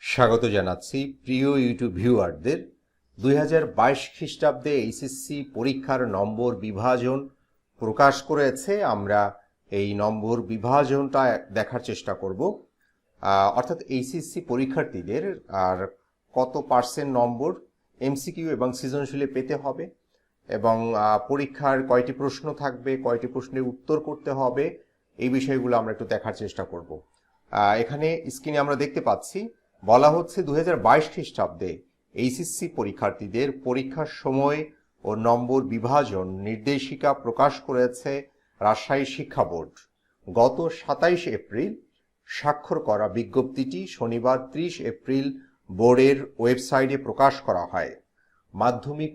স্বাগত জানাচ্ছি প্রিয় ইউটিউব ভিউয়ারদের। 2022 খ্রিস্টাব্দে এইচএসসি পরীক্ষার নম্বর বিভাজন প্রকাশ করেছে। আমরা এই নম্বর বিভাজনটা দেখার চেষ্টা করব। অর্থাৎ এইচএসসি পরীক্ষার্থীদের আর কত পার্সেন্ট নম্বর এমসিকিউ এবং সৃজনশীলে পেতে হবে, এবং পরীক্ষার কয়টি প্রশ্ন থাকবে, কয়টি প্রশ্নের উত্তর করতে হবে, এই বিষয়গুলো আমরা একটু দেখার চেষ্টা করব। এখানে স্ক্রিনে আমরা দেখতে পাচ্ছি বলা হচ্ছে 2022 খ্রিস্টাব্দে এইচএসসি পরীক্ষার্থীদের পরীক্ষার সময় ও নম্বর বিভাজন নির্দেশিকা প্রকাশ করেছে রাজশাহী শিক্ষা বোর্ড। গত 27 এপ্রিল স্বাক্ষর করা বিজ্ঞপ্তিটি শনিবার 30 এপ্রিল বোর্ডের ওয়েবসাইটে প্রকাশ করা হয়। মাধ্যমিক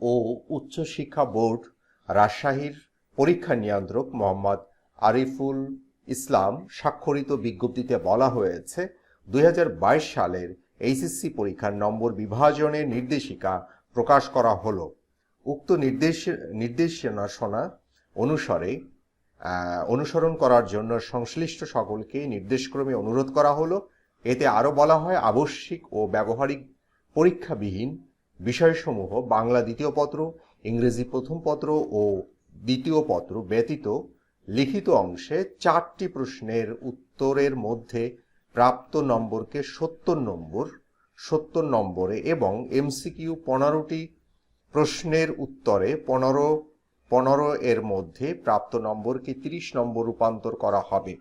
ও উচ্চ শিক্ষা বোর্ড রাজশাহীর পরীক্ষা নিয়ন্ত্রক মোহাম্মদ আরিফুল ইসলাম স্বাক্ষরিত বিজ্ঞপ্তিতে বলা হয়েছে 2022 সালের এইচএসসি পরীক্ষার নম্বর বিভাজনের নির্দেশিকা প্রকাশ করা হলো। উক্ত নির্দেশনা অনুসরণ করার জন্য সংশ্লিষ্ট সকলকে নির্দেশক্রমে অনুরোধ করা হলো। এতে আরও বলা হয়, আবশ্যিক ও ব্যবহারিক পরীক্ষাবিহীন বিষয়সমূহ বাংলা দ্বিতীয় পত্র, ইংরেজি প্রথম পত্র ও দ্বিতীয় পত্র ব্যতীত লিখিত অংশে 4টি প্রশ্নের উত্তরের মধ্যে প্রাপ্ত নম্বরকে 70 নম্বরে এবং এমসিকিউ 15টি প্রশ্নের উত্তরে 15 এর মধ্যে প্রাপ্ত নম্বরকে 30 নম্বর রূপান্তর করা হবে।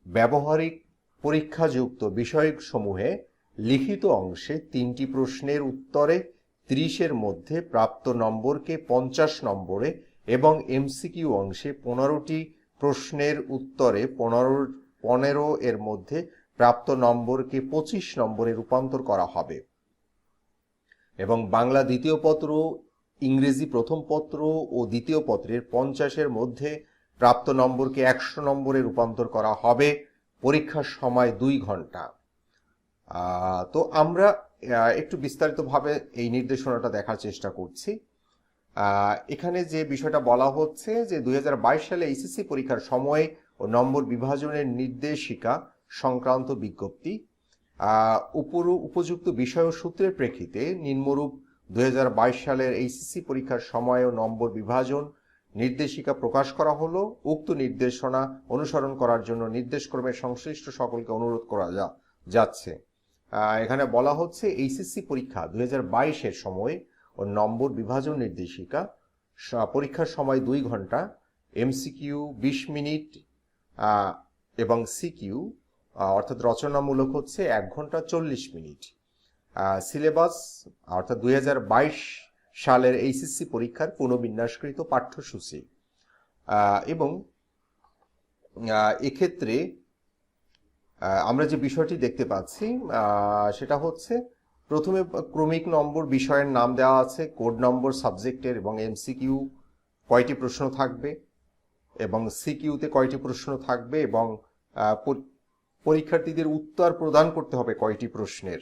ব্যবহারিক পরীক্ষাযুক্ত বিষয়সমূহে লিখিত অংশে 3টি প্রশ্নের উত্তরে 30-এর মধ্যে প্রাপ্ত নম্বরকে 50 নম্বরে এবং এমসিকিউ অংশে 15টি প্রশ্নের উত্তরে 15 এর মধ্যে প্রাপ্ত নম্বরকে 25 নম্বরে রূপান্তর করা হবে। এবং বাংলা দ্বিতীয় পত্র, ইংরেজি প্রথম পত্র ও দ্বিতীয় পত্রের 50-এর মধ্যে প্রাপ্ত নম্বরকে 100 নম্বরে রূপান্তর করা হবে। পরীক্ষার সময় 2 ঘন্টা। তো আমরা একটু বিস্তারিতভাবে এই নির্দেশনাটা দেখার চেষ্টা করছি। এখানে যে বিষয়টা বলা হচ্ছে যে 2022 সালে এইচএসসি পরীক্ষার সময় ও নম্বর বিভাজনের নির্দেশিকা সংক্রান্ত বিজ্ঞপ্তি উপযুক্ত বিষয় ও সূত্রের প্রেক্ষিতে নিম্নরূপ 2022 সালের এইচএসসি পরীক্ষার সময় ও নম্বর বিভাজন নির্দেশিকা প্রকাশ করা হলো। উক্ত নির্দেশনা অনুসরণ করার জন্য নির্দেশক্রমে সংশ্লিষ্ট সকলকে অনুরোধ করা যাচ্ছে। এখানে বলা হচ্ছে এইচএসসি পরীক্ষা 2022-এর সময় ও নম্বর বিভাজন নির্দেশিকা পরীক্ষার সময় 2 ঘন্টা, এমসিকিউ 20 মিনিট এবং সিকিউ অর্থাৎ রচনামূলক হচ্ছে 1 ঘন্টা 40 মিনিট। সিলেবাস অর্থাৎ 2022 সালের এইচএসসি পরীক্ষার পুনর্বিন্যাসকৃত পাঠ্যসূচি। এবং এক্ষেত্রে আমরা যে বিষয়টি দেখতে পাচ্ছি সেটা হচ্ছে, প্রথমে ক্রমিক নম্বর বিষয়ের নাম দেওয়া আছে, কোড নম্বর সাবজেক্টের, এবং এমসিকিউ কয়টি প্রশ্ন থাকবে এবং সিকিউতে কয়টি প্রশ্ন থাকবে, এবং পরীক্ষার্থীদের উত্তর প্রদান করতে হবে কয়টি প্রশ্নের।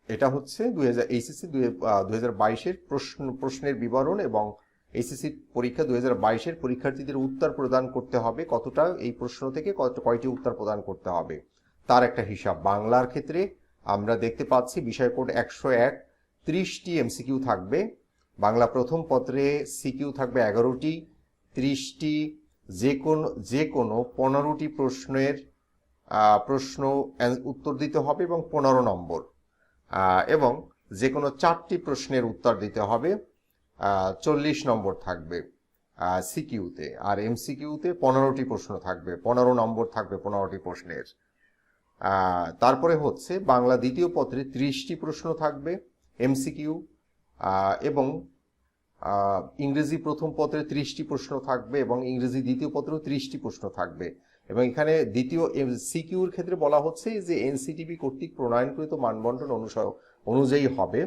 এটা হচ্ছে এইচএসসি 2022-এর প্রশ্নের বিবরণ, এবং এইচএসসি পরীক্ষা 2022-এর পরীক্ষার্থীদের উত্তর প্রদান করতে হবে কতটা, এই প্রশ্ন থেকে কয়টি উত্তর প্রদান করতে হবে তার একটা হিসাব। বাংলার ক্ষেত্রে আমরা দেখতে পাচ্ছি বিষয় কোড 101, 30টি এমসিকিউ থাকবে। বাংলা প্রথম পত্রে সিকিউ থাকবে 11টি, 30টি যে কোনো 15টি প্রশ্ন উত্তর দিতে হবে এবং 15 নম্বর, এবং যে কোনো 4টি প্রশ্নের উত্তর দিতে হবে, 40 নম্বর থাকবে সিকিউতে, আর এমসিকিউতে 15টি প্রশ্ন থাকবে, 15 নম্বর থাকবে 15টি প্রশ্নের। তারপরে হচ্ছে বাংলা দ্বিতীয় পত্রে 30টি প্রশ্ন থাকবে এমসিকিউ, এবং ইংরেজি প্রথম পত্রে 30টি প্রশ্ন থাকবে এবং ইংরেজি দ্বিতীয় পত্রেও 30টি প্রশ্ন থাকবে। এবং এখানে দ্বিতীয় সিকিউর ক্ষেত্রে বলা হচ্ছে যে এনসিটিবি কর্তৃক প্রণয়নকৃত মানবন্টন অনুযায়ী হবে।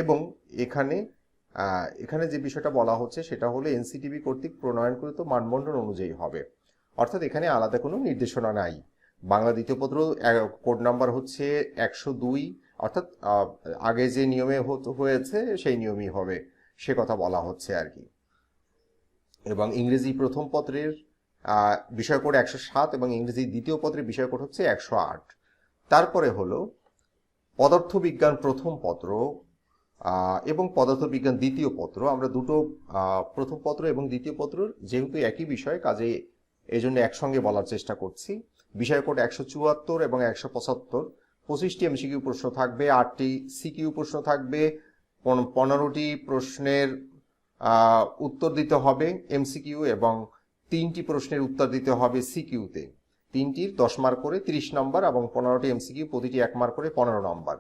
এবং এখানে যে বিষয়টা বলা হচ্ছে সেটা হলো এনসিটিবি কর্তৃক প্রণয়নকৃত মানবন্টন অনুযায়ী হবে, অর্থাৎ এখানে আলাদা কোনো নির্দেশনা নাই। বাংলা দ্বিতীয় পত্র কোড নাম্বার হচ্ছে 102, অর্থাৎ আগে যে নিয়মে হয়েছে সেই নিয়মই হবে, সে কথা বলা হচ্ছে আর কি। এবং ইংরেজি প্রথম পত্রের বিষয় কোড 107 এবং ইংরেজি দ্বিতীয় পত্রের বিষয় কোড হচ্ছে 108। তারপরে হলো পদার্থবিজ্ঞান প্রথম পত্র এবং পদার্থবিজ্ঞান দ্বিতীয় পত্র। আমরা দুটো প্রথম পত্র এবং দ্বিতীয় পত্র যেহেতু একই বিষয়, কাজে এই জন্য একসঙ্গে বলার চেষ্টা করছি। বিষয় কোড 174 এবং 175। 25টি এমসিকিউ প্রশ্ন থাকবে, 8টি সিকিউ প্রশ্ন থাকবে, 15টি প্রশ্নের উত্তর দিতে হবে এমসিকিউ এবং 3টি প্রশ্নের উত্তর দিতে হবে সিকিউতে। 3টির 10 মার্ক করে 30 নম্বর এবং 15টি এমসিকিউ, প্রতিটি 1 মার্ক করে 15 নম্বর।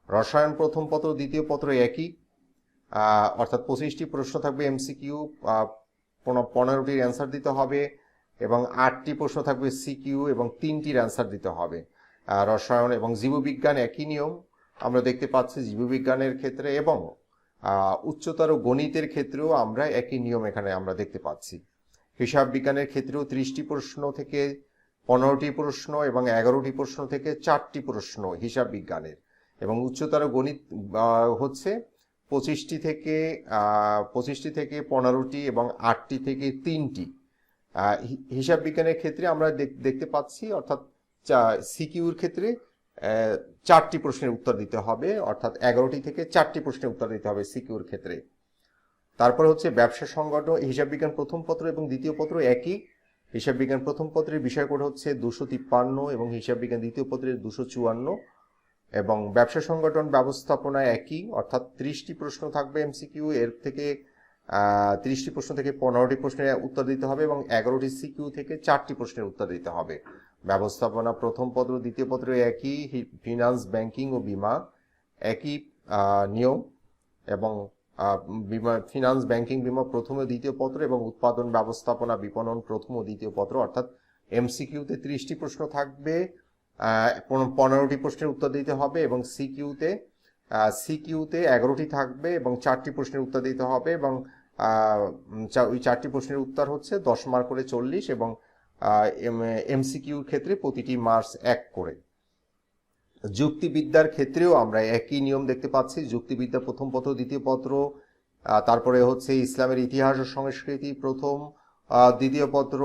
রসায়ন প্রথম পত্র দ্বিতীয় পত্র একই, অর্থাৎ 25টি প্রশ্ন থাকবে এমসিকিউ, 15টির অ্যান্সার দিতে হবে এবং 8টি প্রশ্ন থাকবে সিকিউ এবং 3টির অ্যান্সার দিতে হবে। রসায়ন এবং জীববিজ্ঞান একই নিয়ম আমরা দেখতে পাচ্ছি জীববিজ্ঞানের ক্ষেত্রে, এবং উচ্চতর গণিতের ক্ষেত্রেও আমরা একই নিয়ম এখানে আমরা দেখতে পাচ্ছি। হিসাব বিজ্ঞানের ক্ষেত্রেও 30টি প্রশ্ন থেকে 15টি প্রশ্ন এবং 11টি প্রশ্ন থেকে 4টি প্রশ্ন হিসাব বিজ্ঞানের, এবং উচ্চতর গণিত হচ্ছে 25টি থেকে 15টি এবং 8টি থেকে 3টি। হিসাব বিজ্ঞানের ক্ষেত্রে আমরা দেখতে পাচ্ছি, অর্থাৎ সিকিউর ক্ষেত্রে 4টি প্রশ্নের উত্তর দিতে হবে, অর্থাৎ 11টি থেকে 4টি প্রশ্নের উত্তর দিতে হবে সিকিউর ক্ষেত্রে। তারপর হচ্ছে ব্যবসা সংগঠন। হিসাব বিজ্ঞান প্রথম পত্র এবং দ্বিতীয় পত্র একই। হিসাব বিজ্ঞান প্রথম পত্রের বিষয় কোড হচ্ছে 253 এবং হিসাব বিজ্ঞান দ্বিতীয় পত্রের 254, এবং ব্যবসা সংগঠন ব্যবস্থাপনা একই, অর্থাৎ 30টি প্রশ্ন থাকবে এমসিকিউ, এর থেকে 30টি প্রশ্ন থেকে 15টি প্রশ্নের উত্তর দিতে হবে এবং 11টি সিকিউ থেকে 4টি প্রশ্নের উত্তর দিতে হবে। ব্যবস্থাপনা প্রথম পত্র দ্বিতীয় পত্র একই। ফিনান্স, ব্যাংকিং ও বিমা একই নিয়ম, এবং ফিনান্স, ব্যাংকিং, বিমা প্রথম ও দ্বিতীয় পত্র, এবং উৎপাদন ব্যবস্থাপনা বিপণন প্রথম ও দ্বিতীয় পত্র, অর্থাৎ এমসিকিউতে 30টি প্রশ্ন থাকবে, 15টি প্রশ্নের উত্তর দিতে হবে, এবং সিকিউতে 11টি থাকবে এবং 4টি প্রশ্নের উত্তর দিতে হবে, এবং ওই 4টি প্রশ্নের উত্তর হচ্ছে 10 মার্ক করে 40, এবং এমসিকিউর ক্ষেত্রে প্রতিটি মার্কস 1 করে। যুক্তিবিদ্যার ক্ষেত্রেও আমরা একই নিয়ম দেখতে পাচ্ছি। যুক্তিবিদ্যা প্রথম পত্র দ্বিতীয় পত্র, তারপরে হচ্ছে ইসলামের ইতিহাস ও সংস্কৃতি প্রথম দ্বিতীয় পত্র,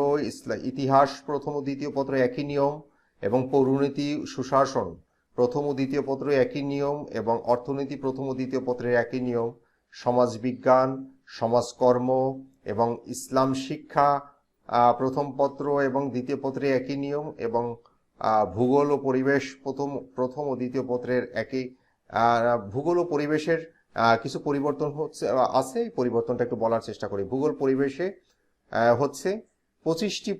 ইতিহাস প্রথম ও দ্বিতীয় পত্র একই নিয়ম, এবং পৌরনীতি সুশাসন প্রথম ও দ্বিতীয় পত্র একই নিয়ম, এবং অর্থনীতি প্রথম ও দ্বিতীয় পত্রের একই নিয়ম। সমাজবিজ্ঞান, সমাজকর্ম এবং ইসলাম শিক্ষা প্রথম পত্র এবং দ্বিতীয় পত্রে একই নিয়ম, এবং ভূগোল ও পরিবেশ প্রথম ও দ্বিতীয় পত্রের একই। ভূগোল ও পরিবেশের কিছু পরিবর্তন আছে, এই পরিবর্তনটা একটু বলার চেষ্টা করি। ভূগোল পরিবেশে হচ্ছে 25টি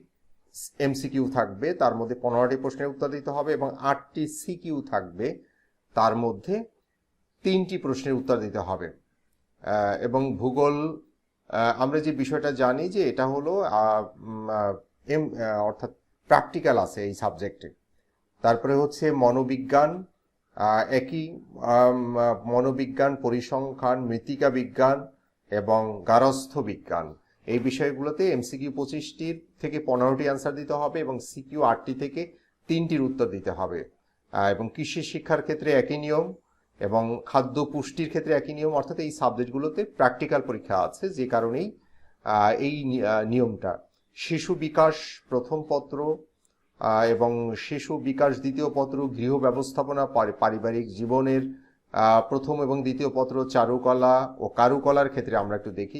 এমসিকিউ থাকবে, তার মধ্যে 15টি প্রশ্নের উত্তর দিতে হবে, এবং 8টি সিকিউ থাকবে, তার মধ্যে 3টি প্রশ্নের উত্তর দিতে হবে। এবং ভূগোল আমরা যে বিষয়টা জানি যে এটা হলো অর্থাৎ প্র্যাকটিক্যাল আছে এই সাবজেক্টে। তারপরে হচ্ছে মনোবিজ্ঞান একই, মনোবিজ্ঞান, পরিসংখ্যান, মৃত্তিকা বিজ্ঞান এবং গার্হস্থ্য বিজ্ঞান, এই বিষয়গুলোতে এমসিকিউ 25টির থেকে 15টি অ্যান্সার দিতে হবে এবং সিকিউ 8টি থেকে 3টির উত্তর দিতে হবে। এবং কৃষি শিক্ষার ক্ষেত্রে একই নিয়ম, এবং খাদ্য পুষ্টির ক্ষেত্রে একই নিয়ম, অর্থাৎ এই সাবজেক্টগুলোতে প্র্যাকটিক্যাল পরীক্ষা আছে, যে কারণেই এই নিয়মটা। শিশু বিকাশ প্রথম পত্র এবং শিশু বিকাশ দ্বিতীয় পত্র, গৃহ ব্যবস্থাপনা, পারিবারিক জীবনের প্রথম এবং দ্বিতীয় পত্র, চারুকলা ও কারুকলার ক্ষেত্রে আমরা একটু দেখি।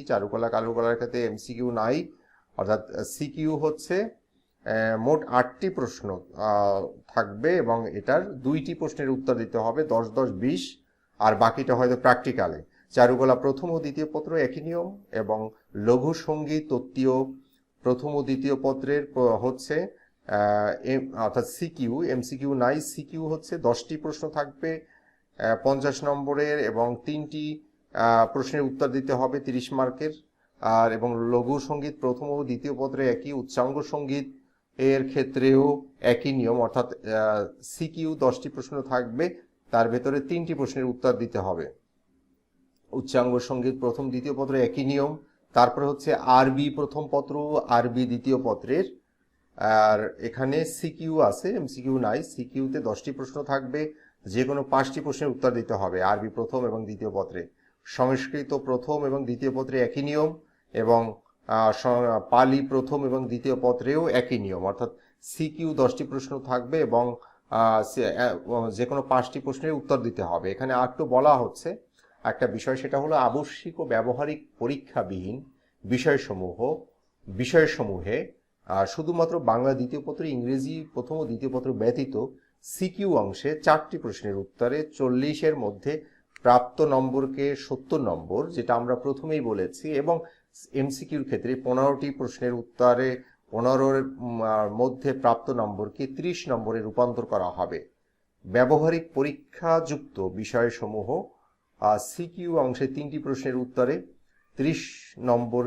কারুকলার ক্ষেত্রে এমসিকিউ নাই, অর্থাৎ সিকিউ হচ্ছে মোট 8টি প্রশ্ন থাকবে, এবং এটার 2টি প্রশ্নের উত্তর দিতে হবে, 10, 10, 20, আর বাকিটা হয়তো প্র্যাকটিক্যালে। চারুকলা প্রথম ও দ্বিতীয় পত্র একই নিয়ম, এবং লঘু সঙ্গীত তত্ত্বীয় প্রথম ও দ্বিতীয় পত্রের হচ্ছে অর্থাৎ সিকিউ, এমসিকিউ নাই। সিকিউ হচ্ছে 10টি প্রশ্ন থাকবে 50 নম্বরের, এবং 3টি প্রশ্নের উত্তর দিতে হবে 30 মার্কের। আর এবং লঘু সঙ্গীত প্রথম ও দ্বিতীয় পত্রে একই। উচ্চাঙ্গ সঙ্গীত এর ক্ষেত্রেও একই নিয়ম, অর্থাৎ সিকিউ 10টি প্রশ্ন থাকবে, তার ভেতরে 3টি প্রশ্নের উত্তর দিতে হবে। উচ্চাঙ্গ সঙ্গীত প্রথম দ্বিতীয় পত্রে একই নিয়ম। তারপরে হচ্ছে আরবি প্রথম পত্র, আরবি দ্বিতীয় পত্রের, আর এখানে সিকিউ আছে, এমসিকিউ নাই। সিকিউতে 10টি প্রশ্ন থাকবে, যে কোনো 5টি প্রশ্নের উত্তর দিতে হবে আরবি প্রথম এবং দ্বিতীয় পত্রে। সংস্কৃত প্রথম এবং দ্বিতীয় পত্রে একই নিয়ম, এবং পালি প্রথম এবং দ্বিতীয় পত্রেও একই নিয়ম, অর্থাৎ সিকিউ 10টি প্রশ্ন থাকবে এবং যে কোনো 5টি প্রশ্নের উত্তর দিতে হবে। এখানে একটু বলা হচ্ছে একটা বিষয়, সেটা হলো আবশ্যিক ও ব্যবহারিক পরীক্ষাবিহীন বিষয়সমূহে শুধুমাত্র বাংলা দ্বিতীয় পত্র, ইংরেজি প্রথম ও দ্বিতীয় পত্র ব্যতীত সিকিউ অংশে 4টি প্রশ্নের উত্তরে 40-এর মধ্যে প্রাপ্ত নম্বরকে 70 নম্বর, যেটা আমরা প্রথমেই বলেছি, এবং এমসিকিউর ক্ষেত্রে 15টি প্রশ্নের উত্তরে 15-এর মধ্যে প্রাপ্ত নম্বরকে 30 নম্বরে রূপান্তর করা হবে। ব্যবহারিক পরীক্ষাযুক্ত বিষয়সমূহ সিকিউ অংশে 3টি প্রশ্নের উত্তরে 30 নম্বর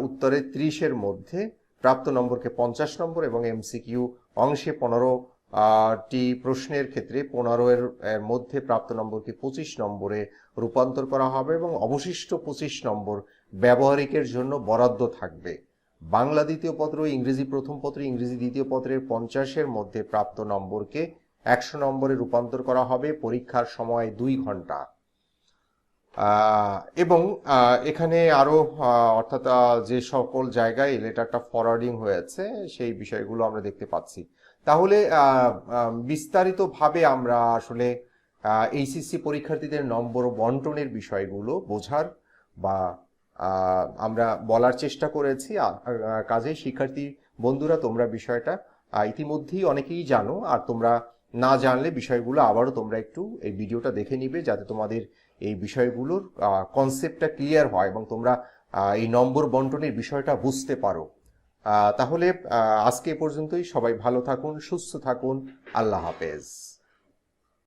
উত্তরে 30-এর মধ্যে প্রাপ্ত নম্বরকে 50 নম্বর, এবং এমসিকিউ অংশে 15টি প্রশ্নের ক্ষেত্রে 15-এর মধ্যে প্রাপ্ত নম্বরকে 25 নম্বরে রূপান্তর করা হবে, এবং অবশিষ্ট 25 নম্বর ব্যবহারিকের জন্য বরাদ্দ থাকবে। বাংলা দ্বিতীয় পত্র, ইংরেজি প্রথম পত্র, ইংরেজি দ্বিতীয় পত্রের 50-এর মধ্যে প্রাপ্ত নম্বরকে 100 নম্বরে রূপান্তর করা হবে। পরীক্ষার সময় 2 ঘন্টা। এবং এখানে আরো অর্থাৎ যে সকল জায়গায় লেটারটা ফরওয়ার্ডিং হয়েছে সেই বিষয়গুলো আমরা দেখতে পাচ্ছি। তাহলে বিস্তারিতভাবে আমরা আসলে এইচএসসি পরীক্ষার্থীদের নম্বর বন্টনের বিষয়গুলো বোঝার বা আমরা বলার চেষ্টা করেছি। কাজেই শিক্ষার্থী বন্ধুরা, তোমরা বিষয়টা ইতিমধ্যেই অনেকেই জানো, আর তোমরা না জানলে বিষয়গুলো আবারও তোমরা একটু এই ভিডিওটা দেখে নিবে, যাতে তোমাদের এই বিষয়গুলোর কনসেপ্টটা ক্লিয়ার হয় এবং তোমরা এই নম্বর বন্টনের বিষয়টা বুঝতে পারো। তাহলে আজকে এ পর্যন্তই। সবাই ভালো থাকুন, সুস্থ থাকুন। আল্লাহ হাফেজ।